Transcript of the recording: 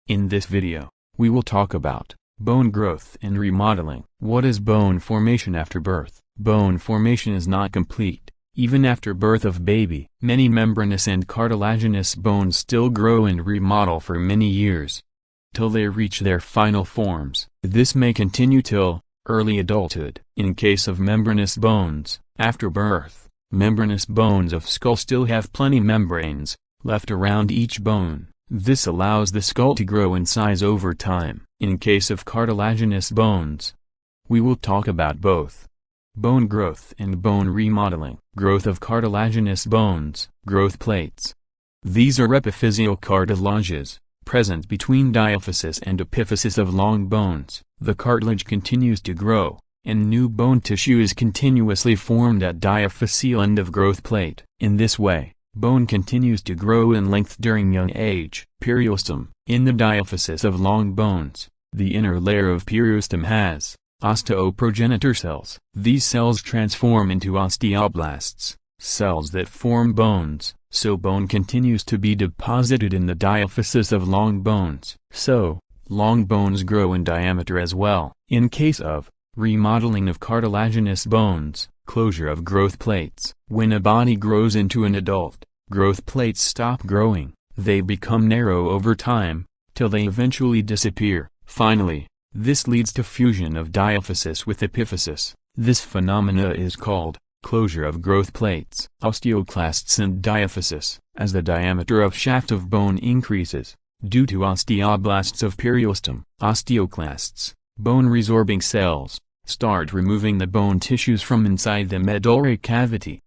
In this video, we will talk about bone growth and remodeling. What is bone formation after birth? Bone formation is not complete, even after birth of baby. Many membranous and cartilaginous bones still grow and remodel for many years, till they reach their final forms. This may continue till early adulthood. In case of membranous bones, after birth, membranous bones of skull still have plenty membranes left around each bone. This allows the skull to grow in size over time. In case of cartilaginous bones, we will talk about both bone growth and bone remodeling. Growth of cartilaginous bones. Growth plates. These are epiphyseal cartilages, present between diaphysis and epiphysis of long bones. The cartilage continues to grow, and new bone tissue is continuously formed at diaphyseal end of growth plate. In this way, bone continues to grow in length during young age. Periostom. In the diaphysis of long bones, the inner layer of periostom has osteoprogenitor cells. These cells transform into osteoblasts, cells that form bones, so bone continues to be deposited in the diaphysis of long bones. So, long bones grow in diameter as well. In case of remodeling of cartilaginous bones, closure of growth plates. When a body grows into an adult, growth plates stop growing. They become narrow over time, till they eventually disappear. Finally, this leads to fusion of diaphysis with epiphysis. This phenomena is called closure of growth plates. Osteoclasts and diaphysis. As the diameter of shaft of bone increases, due to osteoblasts of periostom, osteoclasts, bone-resorbing cells, start removing the bone tissues from inside the medullary cavity.